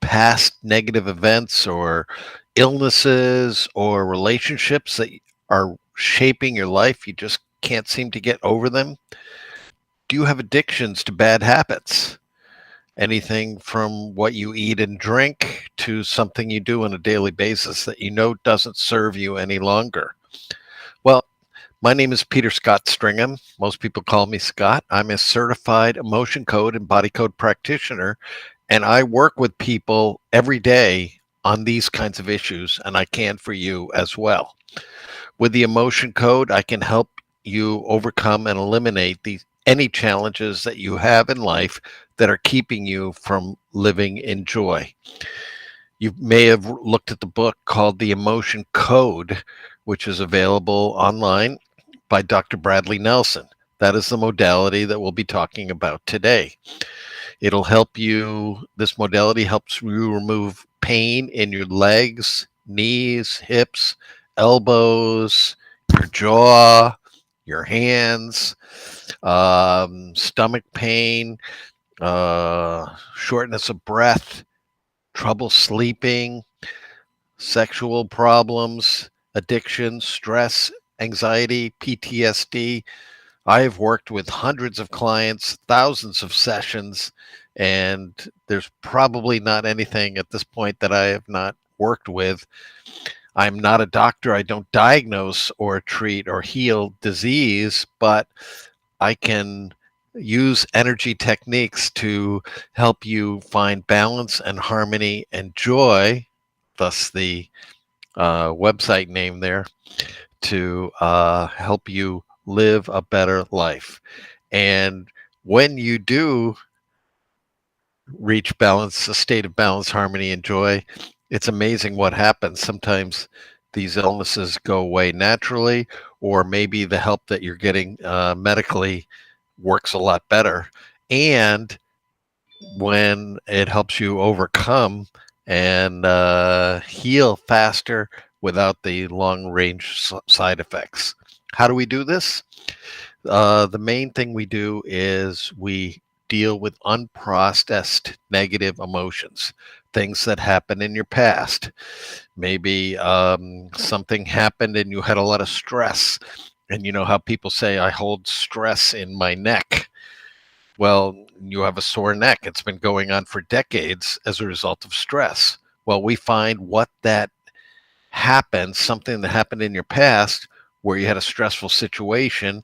past negative events or illnesses or relationships that are shaping your life? You just can't seem to get over them? Do you have addictions to bad habits? Anything from what you eat and drink to something you do on a daily basis that you know doesn't serve you any longer? Well, my name is Peter Scott Stringham. Most people call me Scott. I'm a certified emotion code and body code practitioner, and I work with people every day on these kinds of issues, and I can for you as well. With the emotion code, I can help you overcome and eliminate any challenges that you have in life that are keeping you from living in joy. You may have looked at the book called The Emotion Code, which is available online by Dr. Bradley Nelson. That is the modality that we'll be talking about today. It'll help you, this modality helps you remove pain in your legs, knees, hips, elbows, your jaw, your hands, stomach pain, shortness of breath, trouble sleeping, sexual problems, addiction, stress, anxiety, PTSD. I have worked with hundreds of clients, thousands of sessions, and there's probably not anything at this point that I have not worked with. I'm not a doctor. I don't diagnose or treat or heal disease, but I can use energy techniques to help you find balance and harmony and joy, thus the website name there, to help you live a better life. And when you do reach balance, a state of balance, harmony, and joy, it's amazing what happens. Sometimes these illnesses go away naturally, or maybe the help that you're getting medically works a lot better. And when it helps you overcome and heal faster without the long range side effects. How do we do this? The main thing we do is we deal with unprocessed negative emotions, things that happen in your past. Maybe something happened and you had a lot of stress. And you know how people say, I hold stress in my neck. Well, you have a sore neck. It's been going on for decades as a result of stress. Well, we find what that happened, something that happened in your past where you had a stressful situation.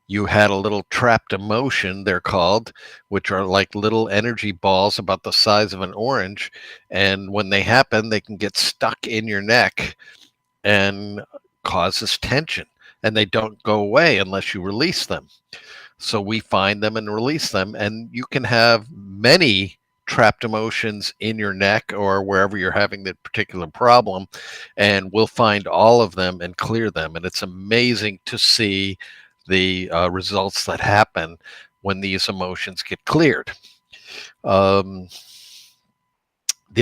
You had a little trapped emotion, they're called, which are like little energy balls about the size of an orange. And when they happen, they can get stuck in your neck and causes tension. And they don't go away unless you release them. So we find them and release them. And you can have many trapped emotions in your neck or wherever you're having the particular problem. And we'll find all of them and clear them. And it's amazing to see the results that happen when these emotions get cleared. The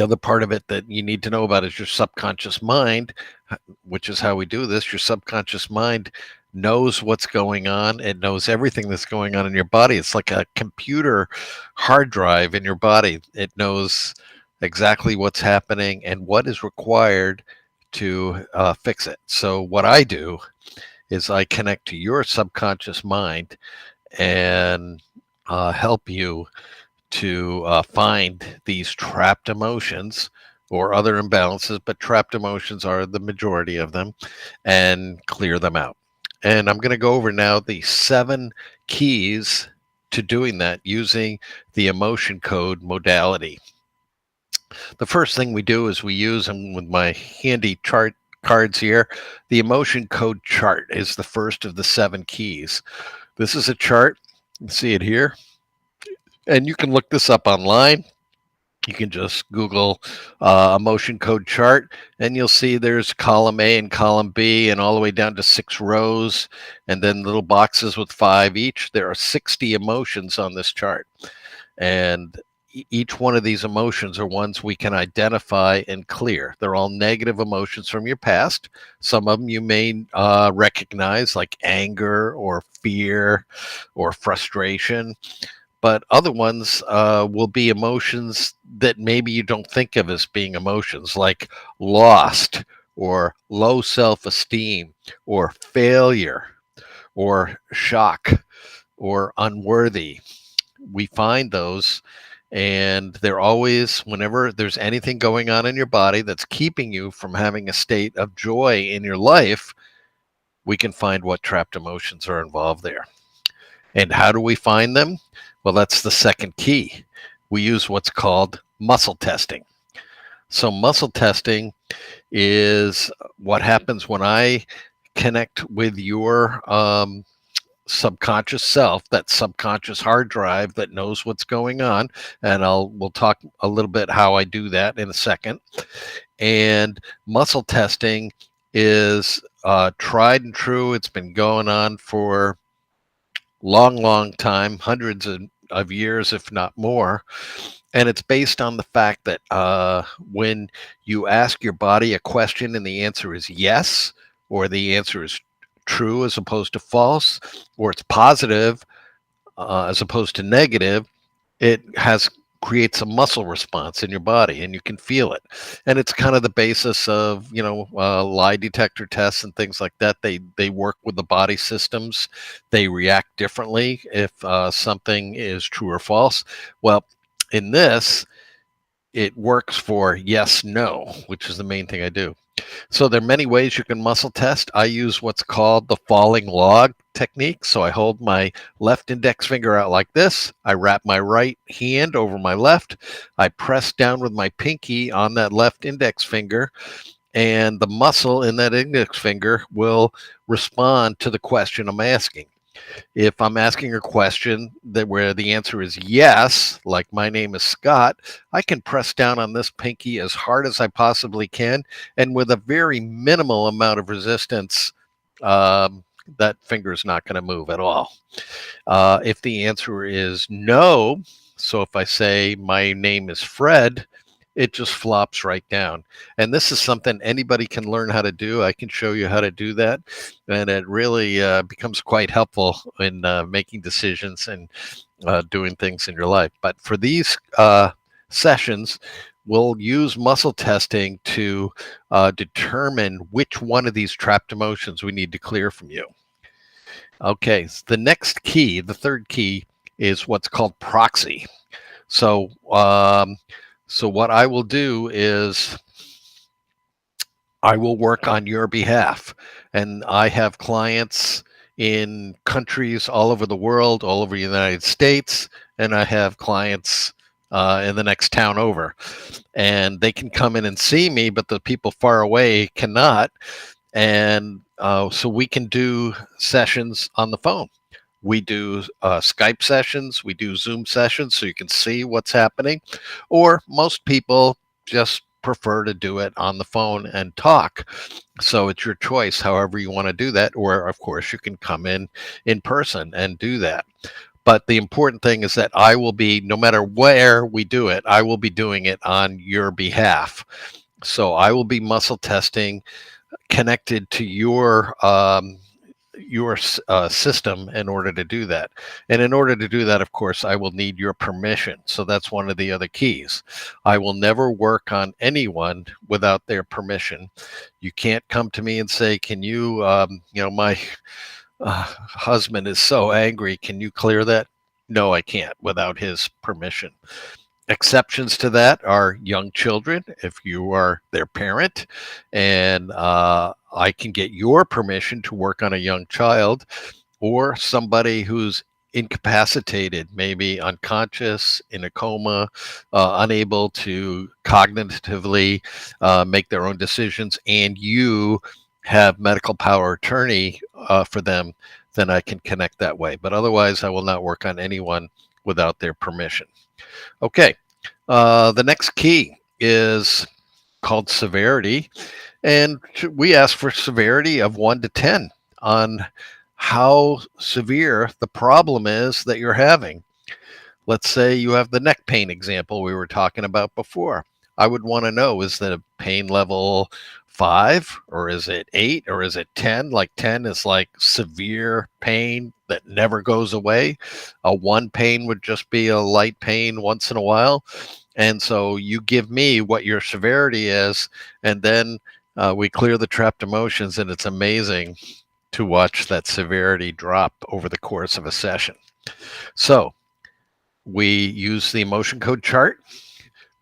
other part of it that you need to know about is your subconscious mind, which is how we do this. Your subconscious mind knows what's going on. It knows everything that's going on in your body. It's like a computer hard drive in your body. It knows exactly what's happening and what is required to fix it. So what I do is I connect to your subconscious mind and help you to find these trapped emotions or other imbalances, but trapped emotions are the majority of them, and clear them out. And I'm going to go over now the 7 keys to doing that using the emotion code modality. The first thing we do is we use, and with my handy chart cards here, the emotion code chart is the first of the 7 keys. This is a chart. You can see it here. And you can look this up online. You can just Google emotion code chart, and you'll see there's column A and column B, and all the way down to 6 rows, and then little boxes with 5 each. There are 60 emotions on this chart. And each one of these emotions are ones we can identify and clear. They're all negative emotions from your past. Some of them you may recognize, like anger or fear or frustration. but other ones will be emotions that maybe you don't think of as being emotions, like lost or low self-esteem or failure or shock or unworthy. We find those, and they're always, whenever there's anything going on in your body that's keeping you from having a state of joy in your life, we can find what trapped emotions are involved there. And how do we find them? Well, that's the second key. We use what's called muscle testing. So, muscle testing is what happens when I connect with your subconscious self, that subconscious hard drive that knows what's going on. And we'll talk a little bit how I do that in a second. And muscle testing is tried and true. It's been going on for long time, hundreds of years, if not more. And it's based on the fact that when you ask your body a question and the answer is yes, or the answer is true as opposed to false, or it's positive as opposed to negative, it creates a muscle response in your body, and you can feel it. And it's kind of the basis of lie detector tests and things like that. They work with the body systems. They react differently if something is true or false. Well, in this, it works for yes, no, which is the main thing I do. So there are many ways you can muscle test. I use what's called the falling log technique. So I hold my left index finger out like this. I wrap my right hand over my left. I press down with my pinky on that left index finger, and the muscle in that index finger will respond to the question I'm asking. If I'm asking a question where the answer is yes, like my name is Scott, I can press down on this pinky as hard as I possibly can, and with a very minimal amount of resistance, that finger is not going to move at all. If the answer is no, so if I say my name is Fred, it just flops right down. And this is something anybody can learn how to do. I can show you how to do that. And it really becomes quite helpful in making decisions and doing things in your life. But for these sessions, we'll use muscle testing to determine which one of these trapped emotions we need to clear from you. Okay, so the next key, the third key, is what's called proxy. So, so what I will do is I will work on your behalf, and I have clients in countries all over the world, all over the United States, and I have clients in the next town over, and they can come in and see me, but the people far away cannot. And so we can do sessions on the phone. We do Skype sessions, we do Zoom sessions so you can see what's happening, or most people just prefer to do it on the phone and talk. So it's your choice, however you want to do that. Or, of course, you can come in person and do that. But the important thing is that I will be, no matter where we do it, I will be doing it on your behalf. So I will be muscle testing connected to your system in order to do that. And in order to do that, of course, I will need your permission. So that's one of the other keys. I will never work on anyone without their permission. You can't come to me and say, can you, my husband is so angry, can you clear that? No, I can't without his permission. Exceptions to that are young children, if you are their parent, and I can get your permission to work on a young child, or somebody who's incapacitated, maybe unconscious, in a coma, unable to cognitively make their own decisions, and you have medical power of attorney for them, then I can connect that way. But otherwise, I will not work on anyone without their permission. Okay, the next key is called severity, and we ask for severity of 1 to 10 on how severe the problem is that you're having. Let's say you have the neck pain example we were talking about before. I would want to know, is the pain level 5 or is it 8 or is it 10? Like 10 is like severe pain that never goes away. A 1 pain would just be a light pain once in a while. And so you give me what your severity is, and then we clear the trapped emotions, and it's amazing to watch that severity drop over the course of a session. So we use the emotion code chart.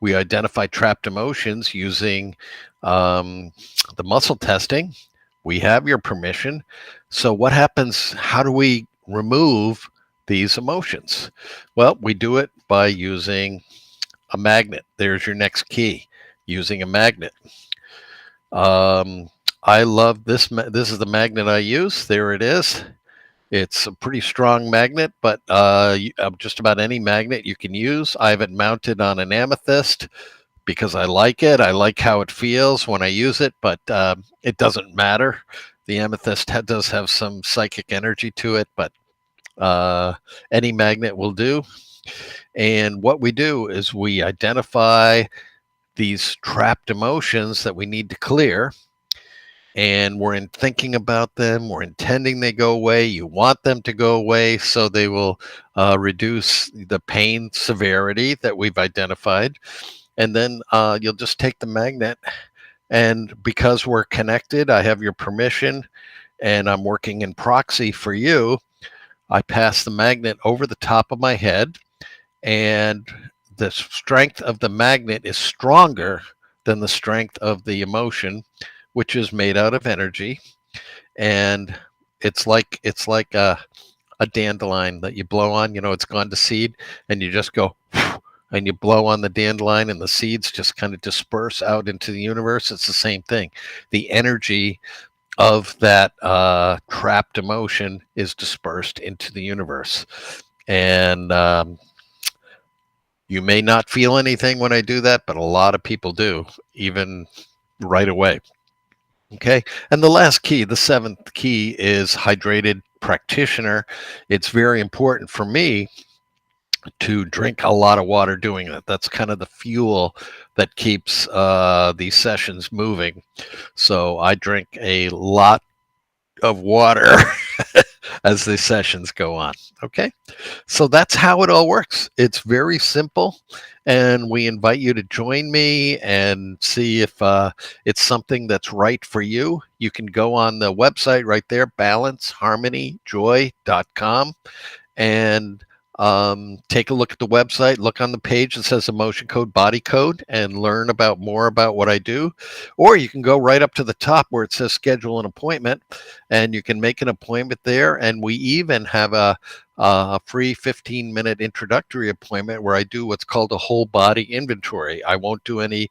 We identify trapped emotions using the muscle testing. We have your permission. So what happens? How do we remove these emotions? Well, we do it by using a magnet. There's your next key, using a magnet. I love this. This is the magnet I use. There it is. It's a pretty strong magnet, but just about any magnet you can use. I have it mounted on an amethyst because I like it. I like how it feels when I use it, but it doesn't matter. The amethyst does have some psychic energy to it, but any magnet will do. And what we do is we identify these trapped emotions that we need to clear, and we're in thinking about them, we're intending they go away. You want them to go away so they will reduce the pain severity that we've identified. And then you'll just take the magnet, and because we're connected, I have your permission, and I'm working in proxy for you. I pass the magnet over the top of my head, and the strength of the magnet is stronger than the strength of the emotion, which is made out of energy. And it's like a dandelion that you blow on. It's gone to seed, and you just go and you blow on the dandelion, and the seeds just kind of disperse out into the universe. It's the same thing. The energy of that trapped emotion is dispersed into the universe. And you may not feel anything when I do that, but a lot of people do, even right away. Okay. And the last key, the seventh key, is hydrated practitioner. It's very important for me to drink a lot of water doing it. That's kind of the fuel that keeps these sessions moving. So I drink a lot of water as the sessions go on. Okay. So that's how it all works. It's very simple. And we invite you to join me and see if it's something that's right for you. You can go on the website right there, balanceharmonyjoy.com, and take a look at the website, look on the page that says emotion code, body code, and learn about more about what I do. Or you can go right up to the top where it says schedule an appointment, and you can make an appointment there. And we even have a free 15-minute introductory appointment where I do what's called a whole body inventory. I won't do any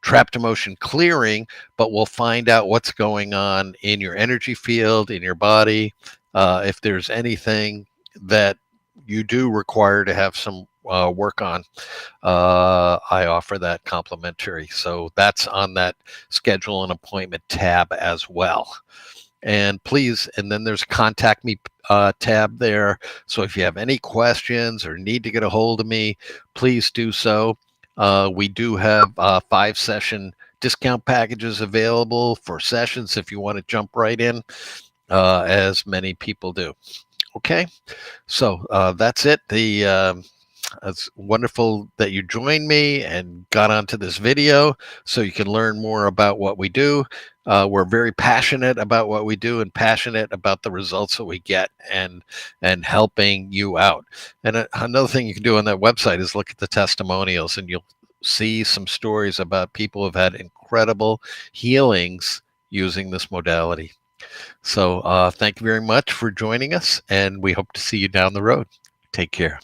trapped emotion clearing, but we'll find out what's going on in your energy field, in your body. If there's anything that you do require to have some work on, I offer that complimentary. So that's on that schedule an appointment tab as well. And please, and then there's contact me tab there. So if you have any questions or need to get a hold of me, please do so. We do have 5-session discount packages available for sessions if you want to jump right in, as many people do. Okay, so that's it. It's wonderful that you joined me and got onto this video so you can learn more about what we do. We're very passionate about what we do and passionate about the results that we get and helping you out. And another thing you can do on that website is look at the testimonials, and you'll see some stories about people who've had incredible healings using this modality. So thank you very much for joining us, and we hope to see you down the road. Take care.